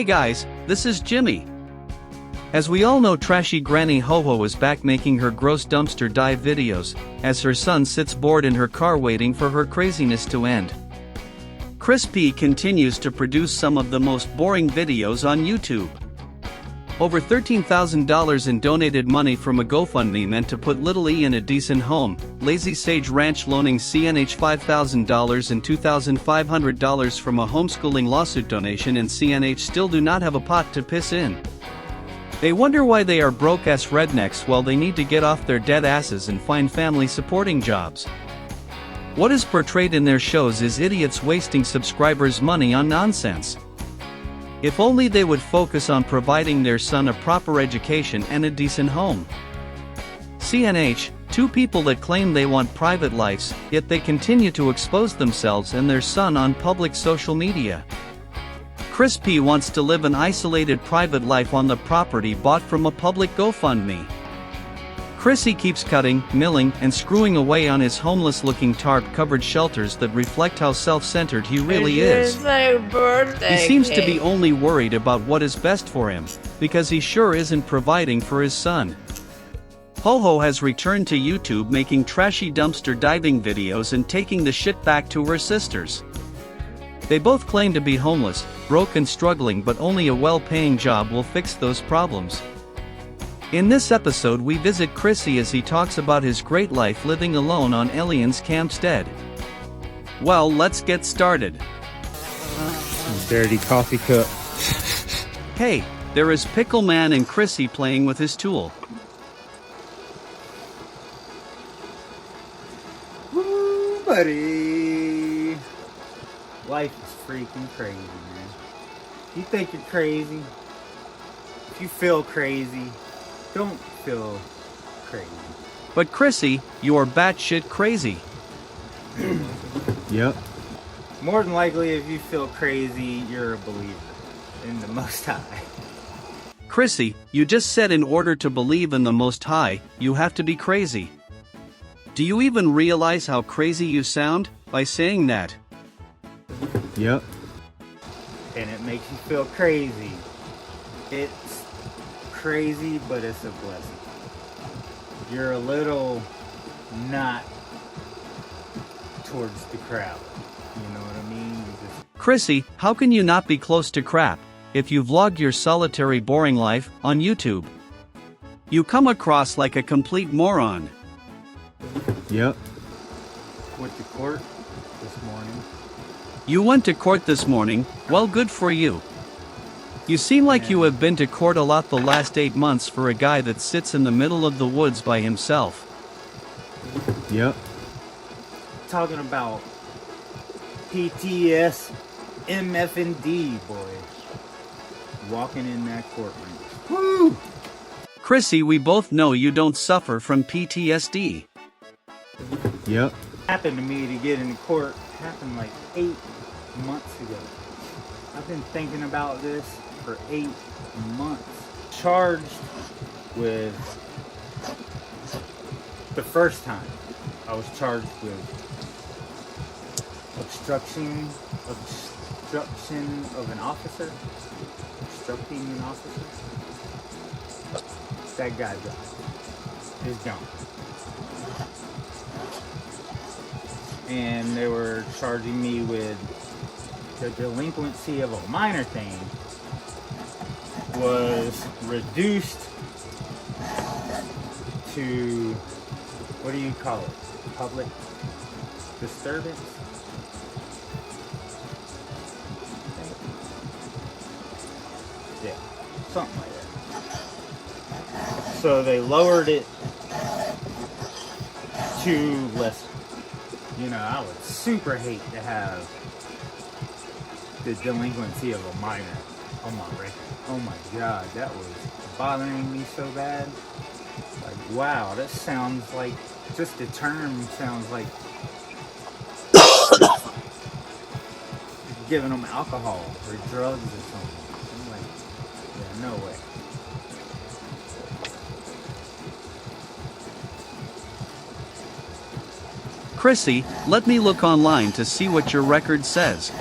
Hey guys, this is Jimmy. As we all know, trashy Granny Ho-Ho is back making her gross dumpster dive videos, as her son sits bored in her car waiting for her craziness to end. Chris P continues to produce some of the most boring videos on YouTube. Over $13,000 in donated money from a GoFundMe meant to put Little E in a decent home. Lazy Sage Ranch loaning CNH $5,000 and $2,500 from a homeschooling lawsuit donation, and CNH still do not have a pot to piss in. They wonder why they are broke-ass rednecks while they need to get off their dead asses and find family supporting jobs. What is portrayed in their shows is idiots wasting subscribers' money on nonsense. If only they would focus on providing their son a proper education and a decent home. CNH, two people that claim they want private lives, yet they continue to expose themselves and their son on public social media. Chris P wants to live an isolated private life on the property bought from a public GoFundMe. Chrissy keeps cutting, milling, and screwing away on his homeless-looking tarp-covered shelters that reflect how self-centered he really is. He seems to be only worried about what is best for him, because he sure isn't providing for his son. Ho-Ho has returned to YouTube making trashy dumpster diving videos and taking the shit back to her sisters. They both claim to be homeless, broke and struggling, but only a well-paying job will fix those problems. In this episode we visit Chrissy as he talks about his great life living alone on Alien's campstead. Well, let's get started. Dirty coffee cup. Hey, there is Pickle Man and Chrissy playing with his tool. Woo, buddy. Life is freaking crazy, man. If you think you're crazy, if you feel crazy, don't feel crazy. But Chrissy, you're batshit crazy. Yep. More than likely, if you feel crazy, you're a believer in the Most High. Chrissy, you just said in order to believe in the Most High, you have to be crazy. Do you even realize how crazy you sound by saying that? Yep. And it makes you feel crazy. It's crazy, but it's a blessing. You're a little not towards the crowd. You know what I mean? Chrissy, how can you not be close to crap if you vlog your solitary boring life on YouTube? You come across like a complete moron. Yep. Went to court this morning. You went to court this morning? Well, good for you. You seem like you have been to court a lot the last 8 months for a guy that sits in the middle of the woods by himself. Yep. Talking about PTS MFND, boy. Walking in that courtroom. Woo! Chrissy, we both know you don't suffer from PTSD. Yep. Happened to me to get into court. Happened like 8 months ago. I've been thinking about this for 8 months. Charged with, the first time, I was charged with obstruction of an officer. Obstructing an officer. That guy is gone. And they were charging me with the delinquency of a minor thing was reduced to, what do you call it? Public disturbance? Yeah, something like that. So they lowered it to less. You know, I would super hate to have the delinquency of a minor on my record. Oh my god, that was bothering me so bad. Like, wow, that sounds like, just the term sounds like giving them alcohol or drugs or something. I'm like, yeah, no way. Chrissy, let me look online to see what your record says.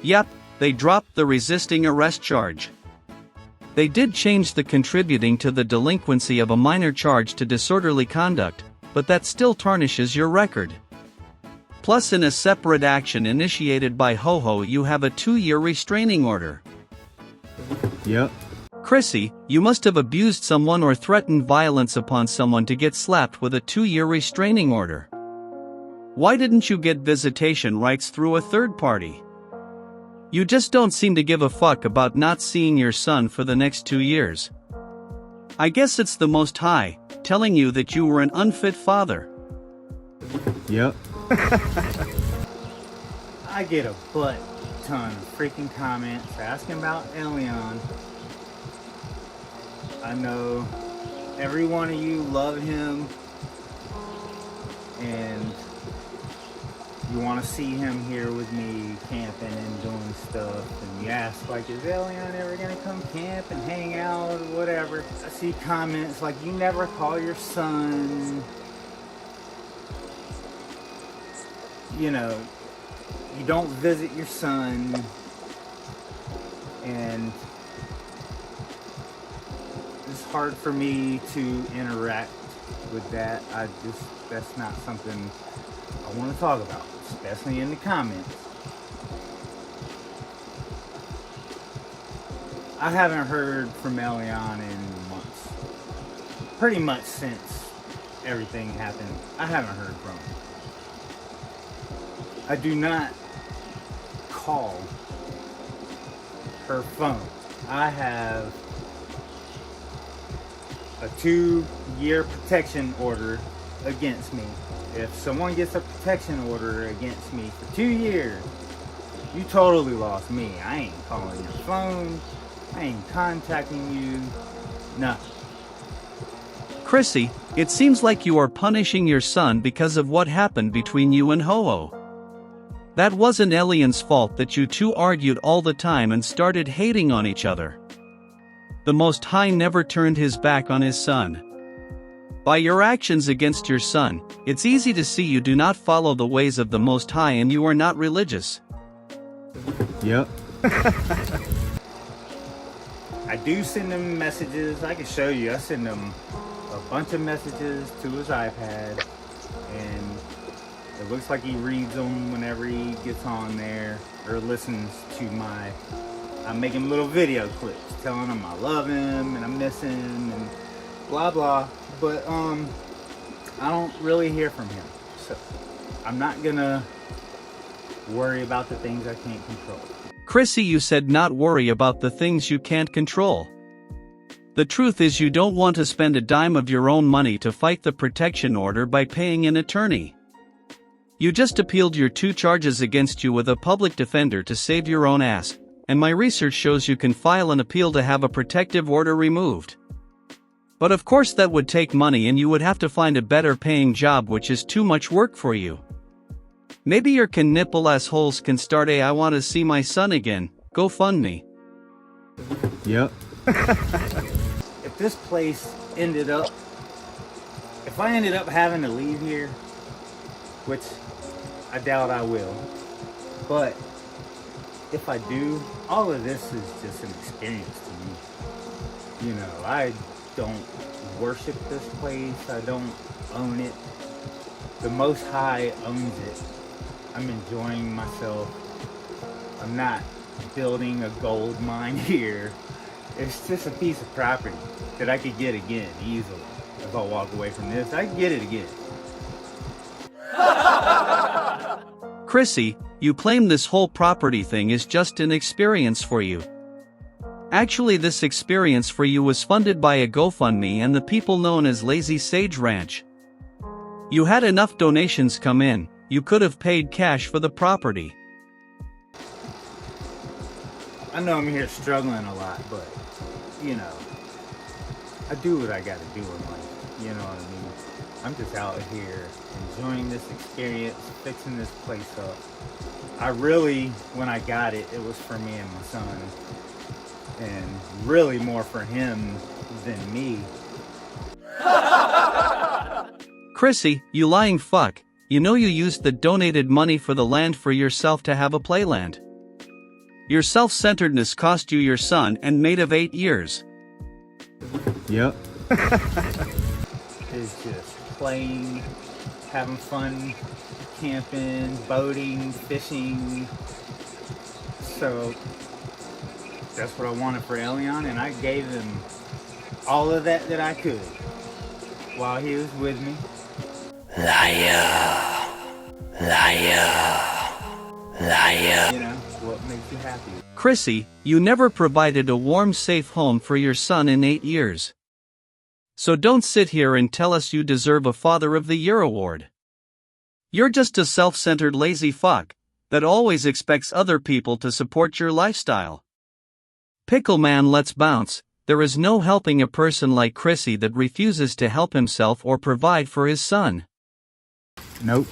Yep, they dropped the resisting arrest charge. They did change the contributing to the delinquency of a minor charge to disorderly conduct, but that still tarnishes your record. Plus, in a separate action initiated by Ho-Ho, you have a 2-year restraining order. Yep. Chrissy, you must have abused someone or threatened violence upon someone to get slapped with a 2-year restraining order. Why didn't you get visitation rights through a third party? You just don't seem to give a fuck about not seeing your son for the next 2 years. I guess it's the Most High, telling you that you were an unfit father. Yep. I get a butt ton of freaking comments asking about Elion. I know every one of you love him and you want to see him here with me camping and doing stuff, and you ask like, is Elion ever gonna come camp and hang out or whatever? I see comments like, you never call your son, you know, you don't visit your son, and it's hard for me to interact with that. That's not something I want to talk about, especially in the comments. I haven't heard from Elion in months. Pretty much since everything happened, I haven't heard from him. I do not call her phone. I have a 2-year protection order against me. If someone gets a protection order against me for 2 years, you totally lost me. I ain't calling your phone. I ain't contacting you. Nothing. Chrissy, it seems like you are punishing your son because of what happened between you and Ho-Oh. That wasn't Elion's fault that you two argued all the time and started hating on each other. The Most High never turned his back on his son. By your actions against your son, it's easy to see you do not follow the ways of the Most High and you are not religious. Yep. I do send him messages. I can show you. I send him a bunch of messages to his iPad, and it looks like he reads them whenever he gets on there or listens to my... I'm making little video clips telling him I love him and I miss him and blah blah. But I don't really hear from him, so I'm not gonna worry about the things I can't control. Chrissy, you said not worry about the things you can't control. The truth is you don't want to spend a dime of your own money to fight the protection order by paying an attorney. You just appealed your 2 charges against you with a public defender to save your own ass, and my research shows you can file an appeal to have a protective order removed. But of course that would take money and you would have to find a better paying job, which is too much work for you. Maybe your nipple assholes can start a I want to see my son again GoFundMe. Yep. If this place ended up, if I ended up having to leave here, which I doubt I will, but if I do, all of this is just an experience to me. You know, I don't worship this place. I don't own it. The Most High owns it. I'm enjoying myself. I'm not building a gold mine here. It's just a piece of property that I could get again easily. If I walk away from this, I can get it again. Chrissy, you claim this whole property thing is just an experience for you. Actually, this experience for you was funded by a GoFundMe and the people known as Lazy Sage Ranch. You had enough donations come in, you could have paid cash for the property. I know I'm here struggling a lot, but, you know, I do what I gotta do in life, you know what I mean? I'm just out here enjoying this experience, fixing this place up. I really, when I got it, it was for me and my son. And really more for him than me. Chrissy, you lying fuck, you know you used the donated money for the land for yourself to have a playland. your self-centeredness cost you your son and mate of 8 years. Yep. It's just playing, having fun, camping, boating, fishing. So that's what I wanted for Elion, and I gave him all of that I could while he was with me. Liar. Liar. Liar. You know, what makes you happy? Chrissy, you never provided a warm, safe home for your son in 8 years. So don't sit here and tell us you deserve a Father of the Year award. You're just a self-centered lazy fuck that always expects other people to support your lifestyle. Pickle man, let's bounce. There is no helping a person like Chrissy that refuses to help himself or provide for his son. Nope.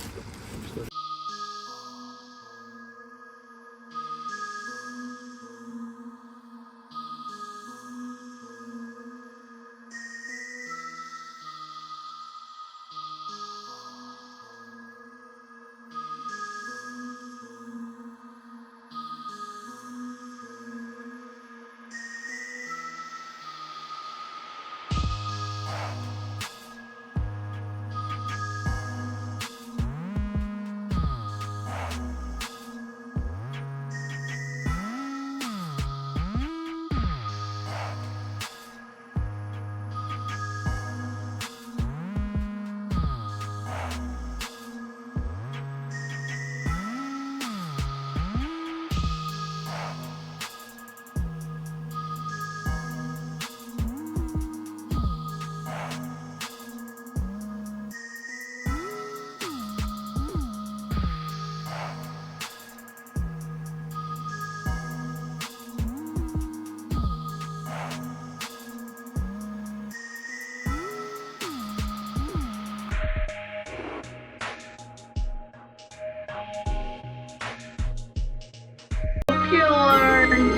You learned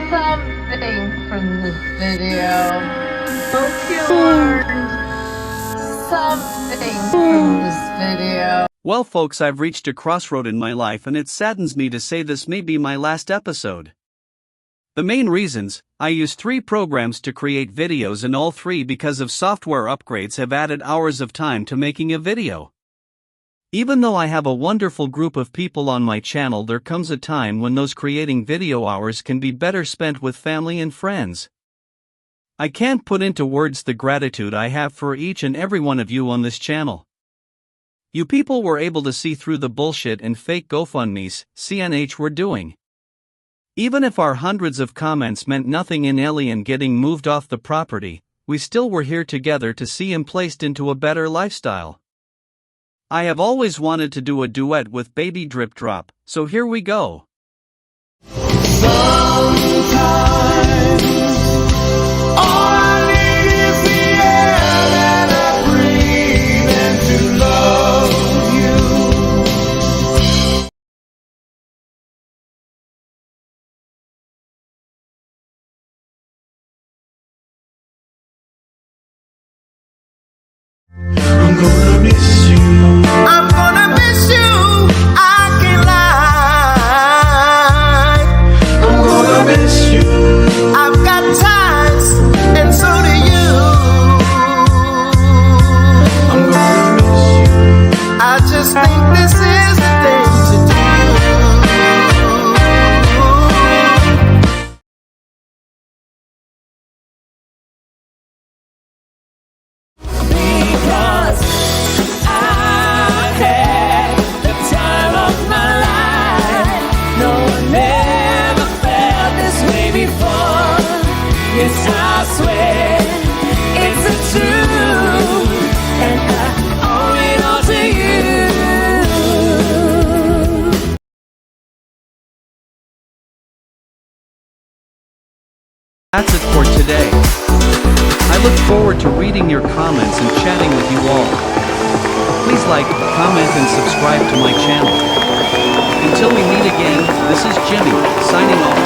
something from this video. Hope you learned something from this video. Well folks, I've reached a crossroad in my life and it saddens me to say this may be my last episode. The main reasons: I use 3 programs to create videos and all 3 because of software upgrades have added hours of time to making a video. Even though I have a wonderful group of people on my channel, there comes a time when those creating video hours can be better spent with family and friends. I can't put into words the gratitude I have for each and every one of you on this channel. You people were able to see through the bullshit and fake GoFundMes CNH were doing. Even if our hundreds of comments meant nothing in Elion getting moved off the property, we still were here together to see him placed into a better lifestyle. I have always wanted to do a duet with Baby Drip Drop, so here we go. Sometimes all I need is the air that I breathe and to love you. I'm gonna miss you. I'm gonna miss you. I can't lie. I'm gonna miss you. I've got ties, and so do you. I'm gonna miss you. I just think this is the thing to do. Because I had the time of my life. No one ever felt this way before. Yes, I swear it's the truth, and I owe it all to you. That's it for today. I look forward to reading your comments and chatting with you all. Please like, comment and subscribe to my channel. Until we meet again, this is Jimmy, signing off.